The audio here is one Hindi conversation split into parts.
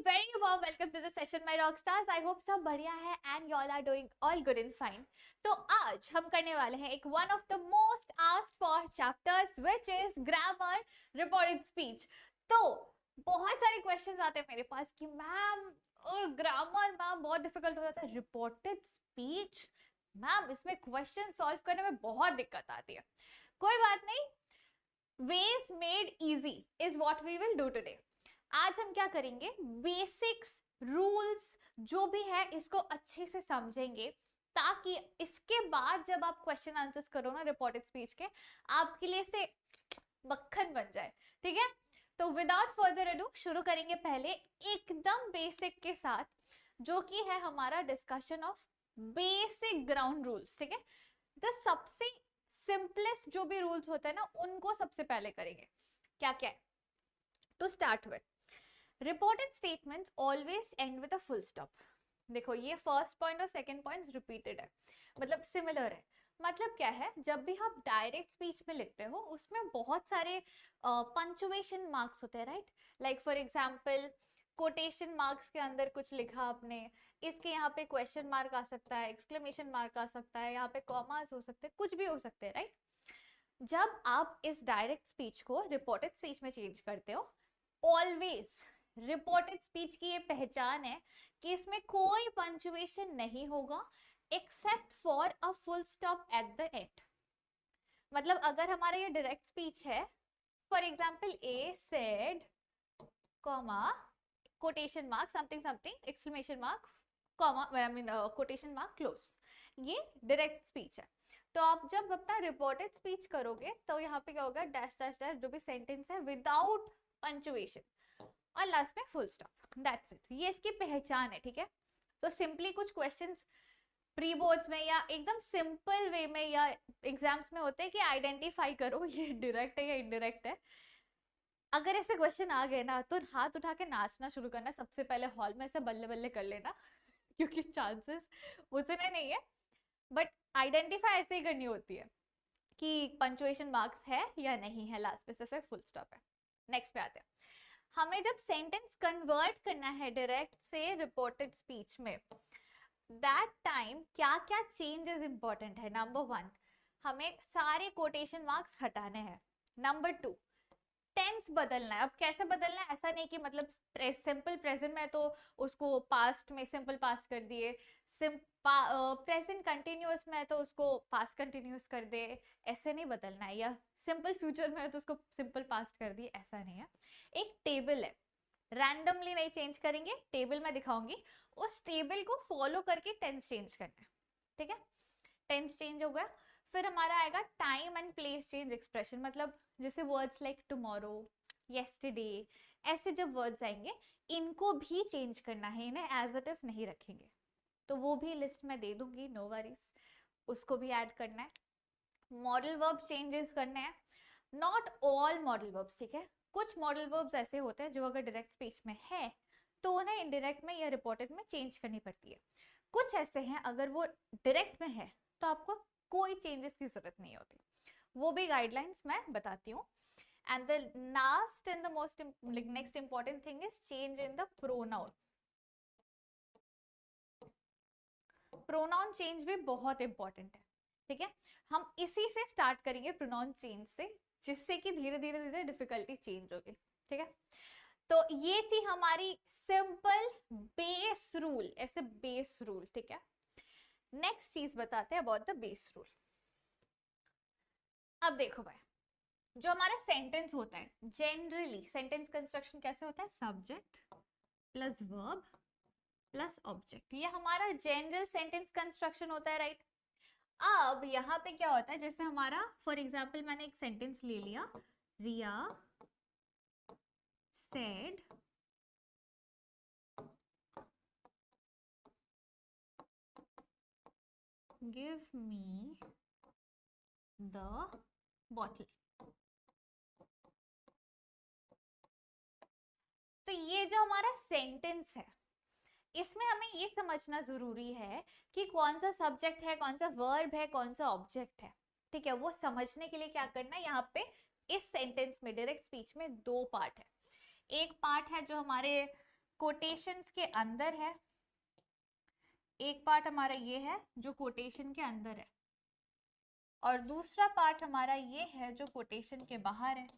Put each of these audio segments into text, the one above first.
very warm welcome to the session my rock stars. I hope सब बढ़िया है and you all are doing all good and fine. तो आज हम करने वाले हैं एक one of the most asked for chapters which is grammar reported speech. तो बहुत सारे questions आते हैं मेरे पास कि मैम ग्रामर मैम बहुत डिफिकल्ट हो जाता है, रिपोर्टेड स्पीच मैम इसमें क्वेश्चन सॉल्व करने में बहुत दिक्कत आती है. कोई बात नहीं, ways made easy is what we will do today. आज हम क्या करेंगे, बेसिक्स रूल्स जो भी है इसको अच्छे से समझेंगे ताकि इसके बाद जब आप क्वेश्चन आंसर्स करो ना रिपोर्टेड स्पीच के, आपके लिए से मक्खन बन जाए. ठीक है, तो विदाउट फर्दर अडू शुरू करेंगे पहले एकदम बेसिक के साथ, जो कि है हमारा discussion of basic ground rules. ठीक है, तो सबसे सिंपलेस्ट जो भी रूल्स होते हैं ना उनको सबसे पहले करेंगे. क्या क्या है? To start with, reported statements always end with a full stop. देखो ये फर्स्ट पॉइंट और सेकंड पॉइंट रिपीटेड है, मतलब सिमिलर है. मतलब क्या है, जब भी आप डायरेक्ट स्पीच में लिखते हो उसमें बहुत सारे पंक्चुएशन मार्क्स होते हैं, right. Like for example quotation marks के अंदर कुछ लिखा आपने, इसके यहाँ पे क्वेश्चन मार्क आ सकता है, एक्सक्लेमेशन मार्क आ सकता है, यहाँ पे कॉमास हो सकते हैं, कुछ भी हो सकते हैं, राइट. जब आप इस डायरेक्ट स्पीच को रिपोर्टेड स्पीच में चेंज करते हो, ऑलवेज रिपोर्टेड स्पीच की ये पहचान है कि इसमें कोई पंक्चुएशन नहीं होगा except for a full stop at the end. मतलब अगर हमारा ये डायरेक्ट स्पीच है, for example A said comma quotation mark something something exclamation mark comma I mean quotation mark close, ये डायरेक्ट स्पीच है. तो आप जब अपना रिपोर्टेड स्पीच करोगे तो यहाँ पे क्या होगा, डैश डैश डैश जो भी सेंटेंस है विदाउट पंक्चुएशन और लास्ट में फुल स्टॉप, दैट्स इट. ये इसकी पहचान है. ठीक है, तो सिंपली कुछ क्वेश्चंस प्री बोर्ड्स में या एकदम सिंपल वे में या एग्जाम्स में होते हैं कि आइडेंटिफाई करो ये डायरेक्ट है या इनडायरेक्ट है. अगर ऐसे क्वेश्चन आ गए ना तो हाथ उठा के नाचना शुरू करना सबसे पहले, हॉल में से बल्ले बल्ले कर लेना क्योंकि चांसेस उतने नहीं है, बट आइडेंटिफाई ऐसे ही करनी होती है कि पंक्चुएशन मार्क्स है या नहीं है, लास्ट स्पेसिफिक फुल स्टॉप है. नेक्स्ट पे आते हैं, हमें जब सेंटेंस कन्वर्ट करना है डायरेक्ट से रिपोर्टेड स्पीच में, दैट टाइम क्या क्या चेंजेस इंपॉर्टेंट है. नंबर 1, हमें सारे कोटेशन मार्क्स हटाने हैं. नंबर 2, टेंस बदलना है. अब कैसे बदलना है, ऐसा नहीं कि मतलब सिंपल प्रेजेंट में तो उसको पास्ट में सिंपल पास्ट कर दिए, प्रेजेंट कंटिन्यूअस में है तो उसको पास्ट कंटिन्यूअस कर दे, ऐसे नहीं बदलना है. या सिंपल फ्यूचर में है तो उसको सिंपल पास्ट कर दिए, ऐसा नहीं है. एक टेबल है, रैंडमली नहीं चेंज करेंगे, टेबल में दिखाऊंगी, उस टेबल को फॉलो करके टेंस चेंज करना है. ठीक है, टेंस चेंज हो गया. फिर हमारा आएगा time and place change expression. मतलब जैसे वर्ड्स लाइक टुमारो, येस्टरडे, ऐसे जब वर्ड्स आएंगे इनको भी चेंज करना है, इन्हें एज इट इज नहीं रखेंगे. तो वो भी लिस्ट में दे दूंगी, नो वरीज, उसको भी ऐड करना है. मॉडल वर्ब चेंजेस करने हैं, नॉट ऑल मॉडल वर्ब्स. ठीक है, कुछ मॉडल वर्ब्स ऐसे होते हैं जो अगर डायरेक्ट स्पीच में है तो उन्हें इनडायरेक्ट में या रिपोर्टेड में चेंज करनी पड़ती है. कुछ ऐसे हैं अगर वो डायरेक्ट में है तो आपको कोई चेंजेस की जरूरत नहीं होती. वो भी गाइडलाइंस मैं बताती हूँ. And the last and the most next important thing is change in the pronoun. Pronoun change भी बहुत इंपॉर्टेंट है. ठीक है, हम इसी से स्टार्ट करेंगे प्रोनाउन चेंज से, जिससे कि धीरे धीरे धीरे डिफिकल्टी चेंज होगी. ठीक है, तो ये थी हमारी सिंपल बेस रूल, ऐसे बेस रूल. ठीक है, नेक्स्ट चीज बताते हैं अबाउट द बेस रूल. अब देखो भाई, जो हमारा सेंटेंस होता है, जनरली सेंटेंस कंस्ट्रक्शन कैसे होता है, subject plus verb plus object, ये हमारा जनरल सेंटेंस कंस्ट्रक्शन होता है, राइट. अब यहाँ पे क्या होता है, जैसे हमारा फॉर एग्जाम्पल मैंने एक सेंटेंस ले लिया, Riya said give me the bottle. तो ये जो हमारा सेंटेंस है इसमें हमें ये समझना जरूरी है कि कौन सा सब्जेक्ट है, कौन सा वर्ब है, कौन सा ऑब्जेक्ट है. ठीक है, वो समझने के लिए क्या करना है, यहाँ पे इस सेंटेंस में डायरेक्ट स्पीच में 2 पार्ट है. एक पार्ट है जो हमारे कोटेशंस के अंदर है, एक पार्ट हमारा ये है जो कोटेशन के अंदर है, और दूसरा पार्ट हमारा ये है जो कोटेशन के बाहर है,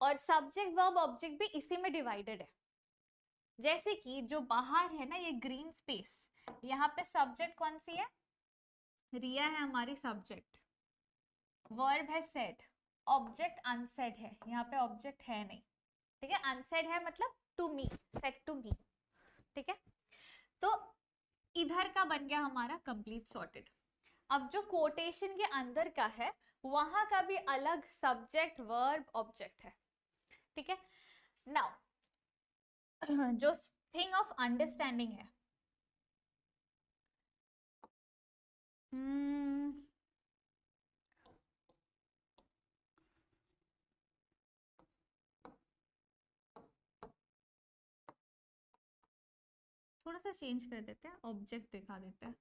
और सब्जेक्ट वर्ब ऑब्जेक्ट भी इसी में डिवाइडेड है। जैसे कि जो बाहर है ना ये ग्रीन स्पेस, यहाँ पे सब्जेक्ट कौन सी है, रिया है हमारी सब्जेक्ट, वर्ब है सेड, ऑब्जेक्ट अनसेड है, यहाँ पे ऑब्जेक्ट है नहीं, ठीक है, अनसेड है मतलब to me, said to me, ठीक है। तो इधर का बन गया हमारा कंप्लीट सॉर्टेड। अब जो कोटेशन के अंदर का है वहां का भी अलग सब्जेक्ट वर्ब ऑब्जेक्ट है, ठीक है। नाउ जो थिंग ऑफ अंडरस्टैंडिंग है, थोड़ा सा चेंज कर देते हैं, ऑब्जेक्ट दिखा देते हैं।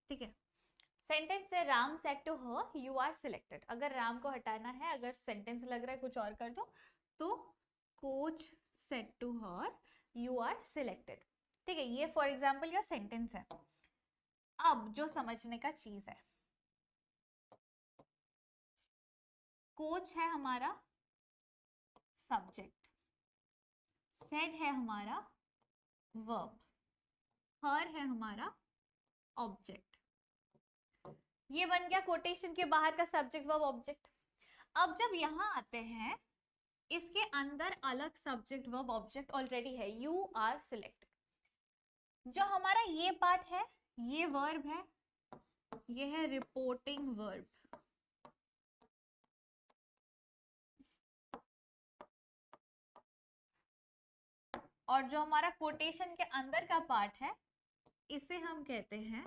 ठीक है, सेंटेंस से Ram said to her you are selected, अगर राम को हटाना है, अगर सेंटेंस लग रहा है कुछ और कर दो, तो coach said to her you are selected, ठीक है। ये फॉर एग्जाम्पल यह सेंटेंस है। अब जो समझने का चीज है, कोच है हमारा सब्जेक्ट, सेड है हमारा वर्ब, हर है हमारा ऑब्जेक्ट, ये बन गया कोटेशन के बाहर का सब्जेक्ट वर्ब ऑब्जेक्ट। अब जब यहां आते हैं, इसके अंदर अलग सब्जेक्ट वर्ब ऑब्जेक्ट ऑलरेडी है, यू आर सिलेक्टेड। जो हमारा ये पार्ट है ये वर्ब है, ये है रिपोर्टिंग वर्ब, और जो हमारा कोटेशन के अंदर का पार्ट है इसे हम कहते हैं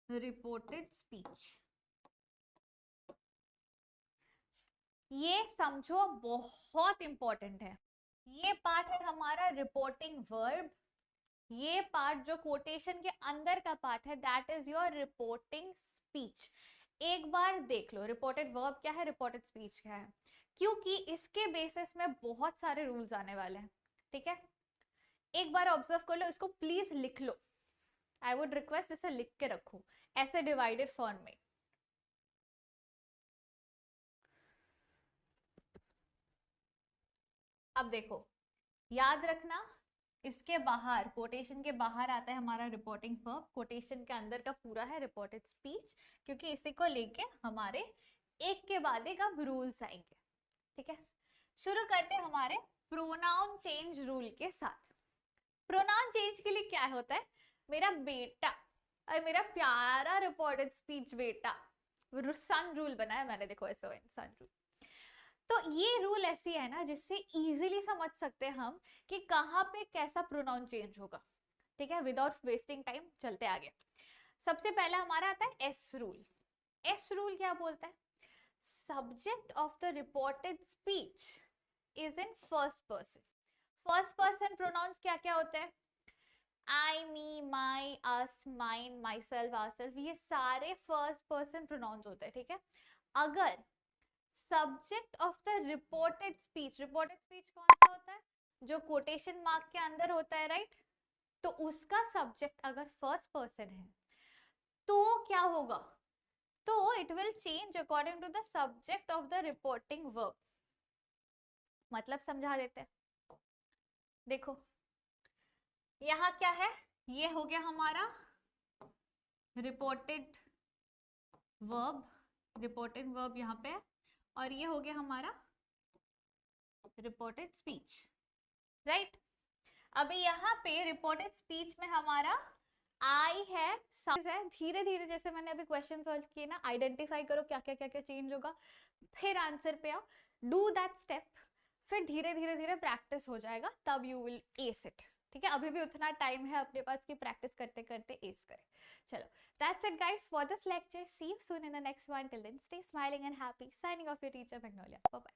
रिपोर्टेड स्पीच। ये समझो बहुत इंपॉर्टेंट है, ये पार्ट है हमारा रिपोर्टिंग वर्ब, ये पार्ट जो कोटेशन के अंदर का पार्ट है that is your reporting speech. एक बार देख लो रिपोर्टेड वर्ब क्या है, रिपोर्टेड स्पीच क्या है, क्योंकि इसके बेसिस में बहुत सारे रूल्स आने वाले हैं, ठीक है। एक बार ऑब्जर्व कर लो, इसको प्लीज लिख लो, आई वुड रिक्वेस्ट इसे लिख के रखो ऐसे डिवाइडेड फॉर्म में। अब देखो, याद रखना, इसके बाहर कोटेशन के बाहर आता है हमारा रिपोर्टिंग वर्ब, कोटेशन के अंदर का पूरा है रिपोर्टेड स्पीच, क्योंकि इसी को लेके हमारे एक के बाद एक अब रूल्स आएंगे, ठीक है। शुरू करते हैं हमारे प्रोनाउन चेंज रूल के साथ। प्रोनाउन चेंज के लिए क्या होता है, मेरा बेटा और मेरा प्यारा रिपोर्टेड स्पीच बेटा, सन रूल बनाया मैंने, देखो एसओएन सन रूल। तो ये रूल ऐसी है ना जिससे इजीली समझ सकते हैं हम कि कहाँ पे कैसा प्रोनाउन चेंज होगा, ठीक है। विदाउट वेस्टिंग टाइम चलते आगे। सबसे पहला हमारा आता है एस रूल। एस रूल क्या बोलता है, subject of the reported speech is in first person. First person pronouns क्या क्या होते हैं, आई, मी, माई, अस, माइन, माई सेल्फ, आवरसेल्फ, ये सारे फर्स्ट पर्सन प्रोनाउंस होते हैं, ठीक है। अगर subject of the reported speech, reported speech कौन सा होता है, जो कोटेशन मार्क के अंदर होता है, राइट, तो उसका सब्जेक्ट अगर फर्स्ट पर्सन है तो क्या होगा, तो it will change according to the subject of the reporting verb. मतलब समझा देते हैं, देखो यहाँ क्या है, ये हो गया हमारा रिपोर्टेड वर्ब, रिपोर्टेड वर्ब यहाँ पे है, और ये हो गया हमारा रिपोर्टेड स्पीच, राइट। अभी यहाँ पे रिपोर्टेड स्पीच में हमारा आई है, धीरे धीरे जैसे मैंने अभी क्वेश्चन सॉल्व किए ना, आइडेंटिफाई करो क्या क्या क्या क्या चेंज होगा, फिर आंसर पे आओ, डू दैट स्टेप, फिर धीरे धीरे धीरे प्रैक्टिस हो जाएगा, तब यू विल एस इट, ठीक है, अभी भी उतना टाइम है अपने पास कि प्रैक्टिस करते करते एस करें। चलो, that's it guys for this lecture, see you soon in the next one, till then stay smiling and happy, signing off your teacher Magnolia, bye bye.